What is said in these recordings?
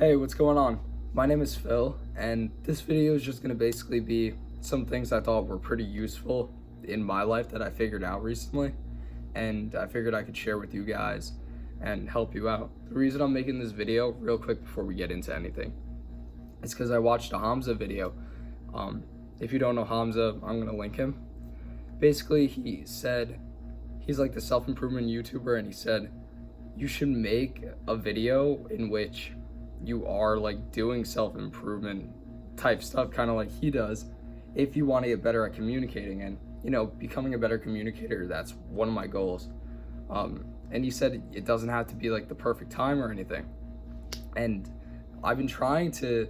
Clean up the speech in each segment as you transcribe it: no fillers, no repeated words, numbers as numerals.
Hey, what's going on? My name is Phil, and this video is just going to basically be some things I thought were pretty useful in my life that I figured out recently, and I figured I could share with you guys and help you out. The reason I'm making this video real quick before we get into anything is because I watched a Hamza video. If you don't know Hamza, I'm going to link him. Basically, he said, he's like the self-improvement YouTuber, and he said, you should make a video in which you are like doing self-improvement type stuff, kind of like he does, if you want to get better at communicating. And becoming a better communicator, that's one of my goals. And he said it doesn't have to be like the perfect time or anything. And I've been trying to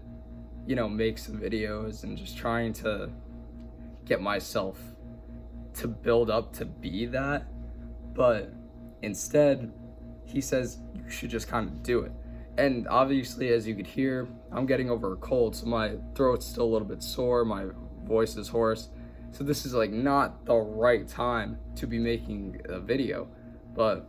make some videos and just trying to get myself to build up to be that, but instead he says you should just kind of do it. And obviously, as you could hear, I'm getting over a cold, so my throat's still a little bit sore, my voice is hoarse. So this is like not the right time to be making a video, but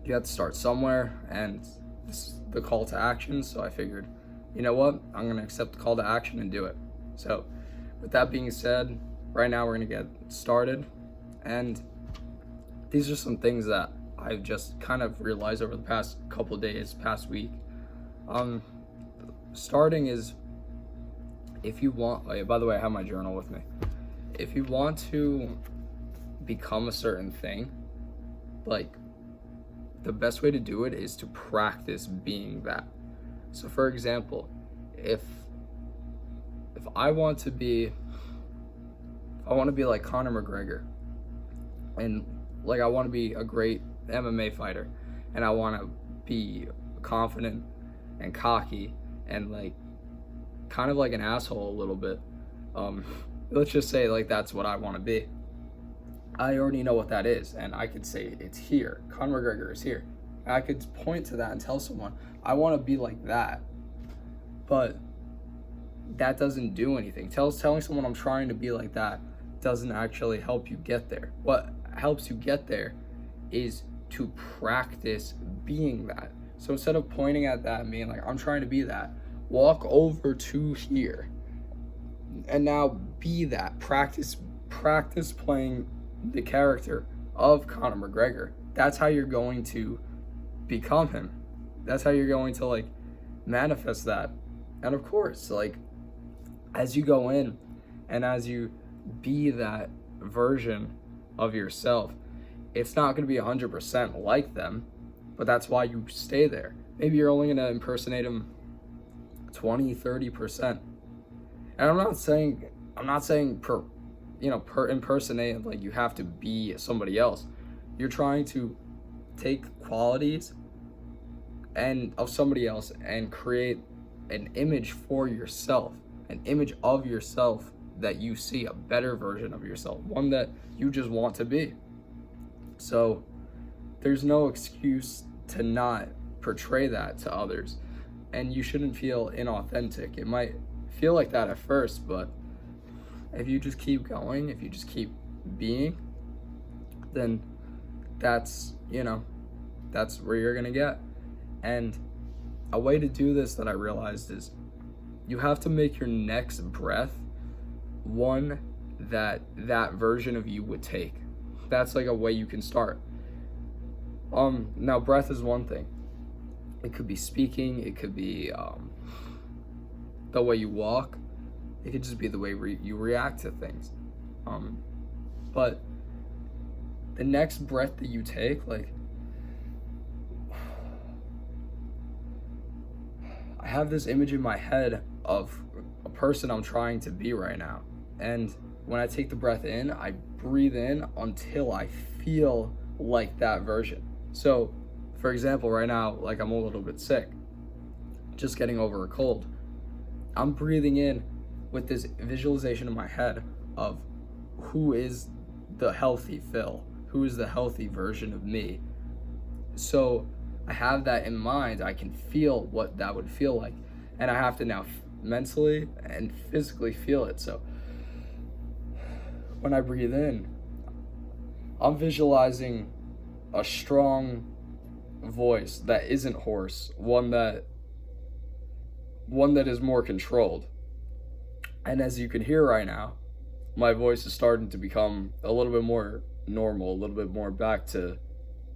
you have to start somewhere, and this is the call to action. So I figured, you know what, I'm gonna accept the call to action and do it. So with that being said, right now we're gonna get started. And these are some things that I've just kind of realized over the past couple days, past week. Starting is, if you want, by the way, I have my journal with me. If you want to become a certain thing, like, the best way to do it is to practice being that. So for example, if I want to be like Conor McGregor, and like I want to be a great MMA fighter, and I want to be confident and cocky and like kind of like an asshole a little bit. Let's just say like that's what I want to be. I already know what that is, and I could say it's here. Conor McGregor is here. I could point to that and tell someone I want to be like that, but that doesn't do anything. Telling someone I'm trying to be like that doesn't actually help you get there. What helps you get there is to practice being that. So instead of pointing at that and being like, I'm trying to be that, walk over to here and now be that. Practice playing the character of Conor McGregor. That's how you're going to become him. That's how you're going to like manifest that. And of course, like as you go in and as you be that version of yourself, it's not going to be 100% like them, but that's why you stay there. Maybe you're only going to impersonate them 20-30%. And I'm not saying impersonate like you have to be somebody else. You're trying to take qualities and of somebody else and create an image for yourself, an image of yourself that you see, a better version of yourself, one that you just want to be. So there's no excuse to not portray that to others, and you shouldn't feel inauthentic. It might feel like that at first, but if you just keep going, if you just keep being, then that's where you're gonna get. And a way to do this that I realized is you have to make your next breath one that version of you would take. That's like a way you can start. Now breath is one thing. It could be speaking, it could be the way you walk, it could just be the way you react to things. But the next breath that you take, like, I have this image in my head of a person I'm trying to be right now. And when I take the breath in, I breathe in until I feel like that version. So, for example, right now, like I'm a little bit sick, just getting over a cold. I'm breathing in with this visualization in my head of who is the healthy Phil, who is the healthy version of me. So I have that in mind. I can feel what that would feel like, and I have to now mentally and physically feel it. So when I breathe in, I'm visualizing a strong voice that isn't hoarse, one that one that is more controlled. And as you can hear right now, my voice is starting to become a little bit more normal, a little bit more back to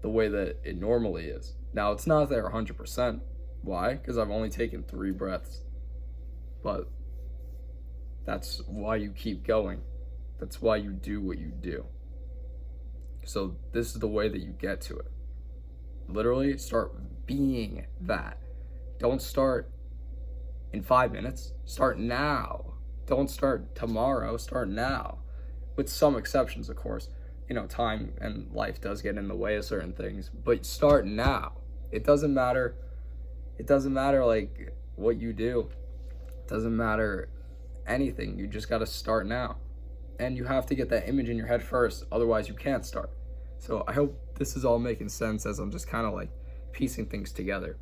the way that it normally is. Now, it's not there 100%. Why? Because I've only taken 3 breaths. But that's why you keep going. That's why you do what you do. So this is the way that you get to it. Literally start being that. Don't start in 5 minutes. Start now. Don't start tomorrow. Start now. With some exceptions, of course. You know, time and life does get in the way of certain things. But start now. It doesn't matter. It doesn't matter like what you do. It doesn't matter anything. You just got to start now. And you have to get that image in your head first. Otherwise, you can't start. So I hope this is all making sense as I'm just kind of like piecing things together.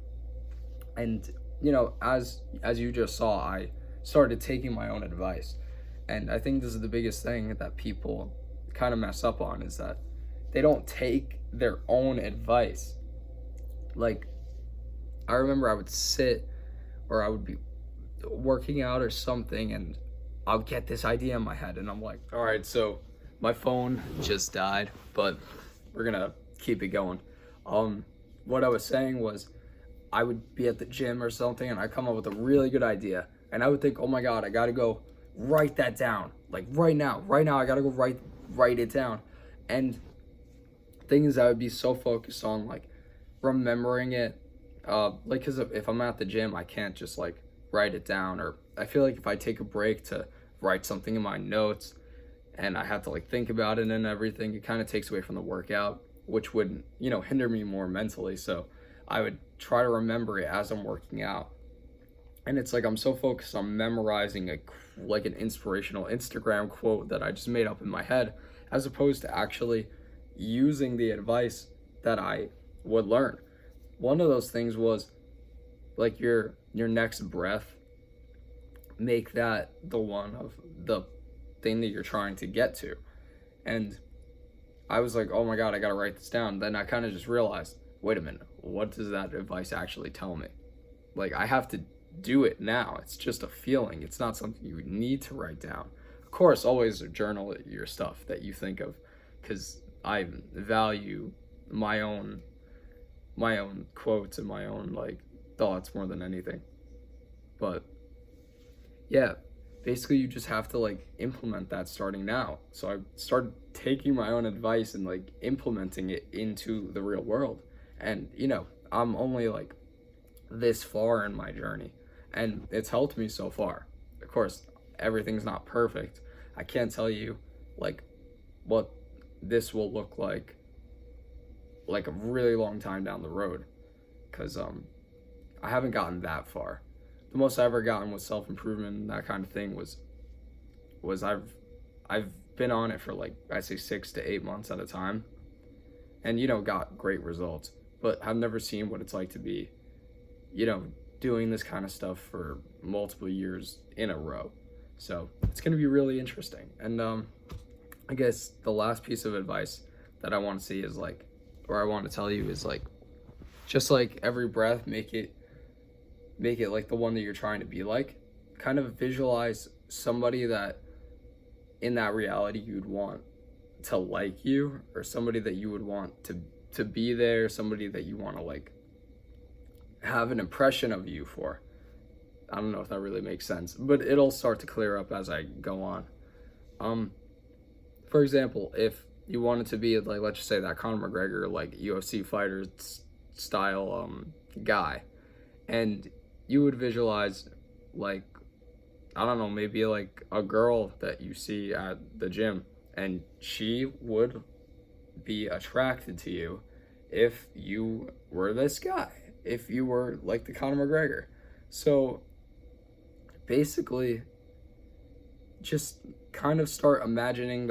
And, you know, as you just saw, I started taking my own advice. And I think this is the biggest thing that people kind of mess up on, is that they don't take their own advice. Like, I remember I would sit, or I would be working out or something, and I'll get this idea in my head, and I'm like, all right, so my phone just died, but we're gonna keep it going. What I was saying was, I would be at the gym or something, and I come up with a really good idea, and I would think, oh my God, I gotta go write that down, like right now, I gotta go write it down. And things I would be so focused on, like remembering it, like, cause if I'm at the gym, I can't just like write it down, or I feel like if I take a break to write something in my notes and I have to like think about it and everything, it kind of takes away from the workout, which would, you know, hinder me more mentally. So I would try to remember it as I'm working out. And it's like I'm so focused on memorizing like an inspirational Instagram quote that I just made up in my head, as opposed to actually using the advice that I would learn. One of those things was like your next breath, make that the one of the thing that you're trying to get to. And I was like, oh my God, I gotta write this down. Then I kind of just realized, wait a minute, what does that advice actually tell me? Like, I have to do it now. It's just a feeling. It's not something you need to write down. Of course, always journal your stuff that you think of, because I value my own quotes and my own like thoughts more than anything. But yeah, basically you just have to like implement that starting now. So I started taking my own advice and like implementing it into the real world. And you know, I'm only like this far in my journey, and it's helped me so far. Of course, everything's not perfect. I can't tell you like what this will look like a really long time down the road, because I haven't gotten that far. The most I ever gotten with self-improvement and that kind of thing was I've been on it for like, I say 6 to 8 months at a time, and you know, got great results. But I've never seen what it's like to be, you know, doing this kind of stuff for multiple years in a row. So it's going to be really interesting. And I guess the last piece of advice that I want to see is like, or I want to tell you is like, just like every breath, make it like the one that you're trying to be like. Kind of visualize somebody that in that reality you'd want to like you, or somebody that you would want to be there, somebody that you want to like have an impression of you for. I don't know if that really makes sense, but it'll start to clear up as I go on. For example, if you wanted to be like, let's just say that Conor McGregor, like UFC fighter style guy, and you would visualize like, I don't know, maybe like a girl that you see at the gym, and she would be attracted to you if you were this guy, if you were like the Conor McGregor. So basically, just kind of start imagining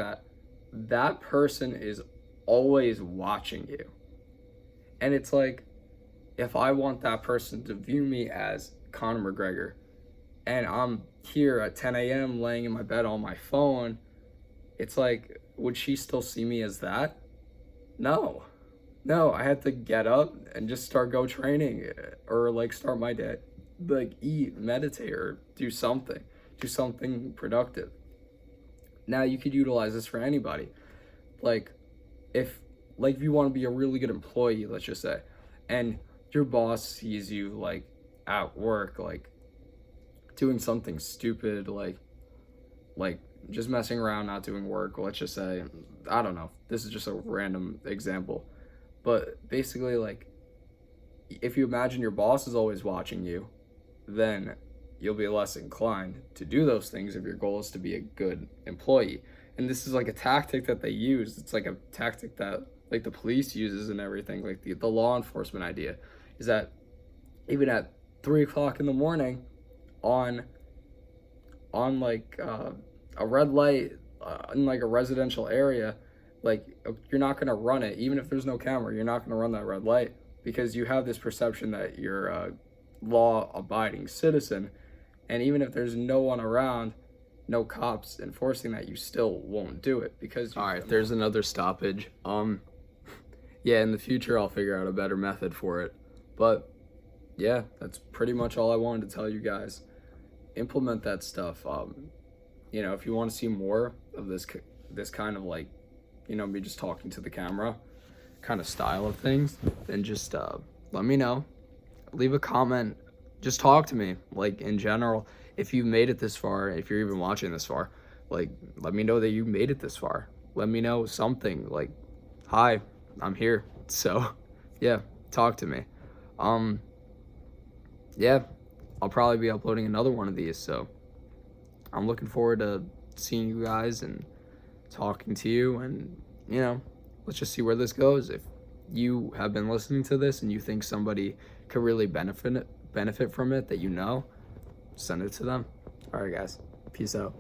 that person is always watching you. And it's like, if I want that person to view me as Conor McGregor, and I'm here at 10 a.m. laying in my bed on my phone, it's like, would she still see me as that? No, I had to get up and just start go training, or like start my day like eat, meditate, or do something productive. Now you could utilize this for anybody. Like if if you want to be a really good employee, let's just say, and your boss sees you like at work, like doing something stupid, like just messing around, not doing work, let's just say, I don't know, this is just a random example, but basically, like, if you imagine your boss is always watching you, then you'll be less inclined to do those things if your goal is to be a good employee. And this is like a tactic that they use. It's like a tactic that like the police uses and everything. Like the law enforcement idea is that even at 3 o'clock in the morning, on like a red light in like a residential area, like you're not gonna run it even if there's no camera. You're not gonna run that red light because you have this perception that you're a law-abiding citizen, and even if there's no one around, no cops enforcing that, you still won't do it because all right, there's another stoppage. Yeah, in the future I'll figure out a better method for it, but yeah, that's pretty much all I wanted to tell you guys. Implement that stuff. You know, if you want to see more of this kind of like, you know, me just talking to the camera kind of style of things, then just let me know, leave a comment, just talk to me, like in general. If you made it this far, if you're even watching this far, like let me know that you made it this far. Let me know something like, hi, I'm here. So yeah, talk to me. Yeah, I'll probably be uploading another one of these, so I'm looking forward to seeing you guys and talking to you, and you know, let's just see where this goes. If you have been listening to this and you think somebody could really benefit from it that you know, send it to them. All right, guys, peace out.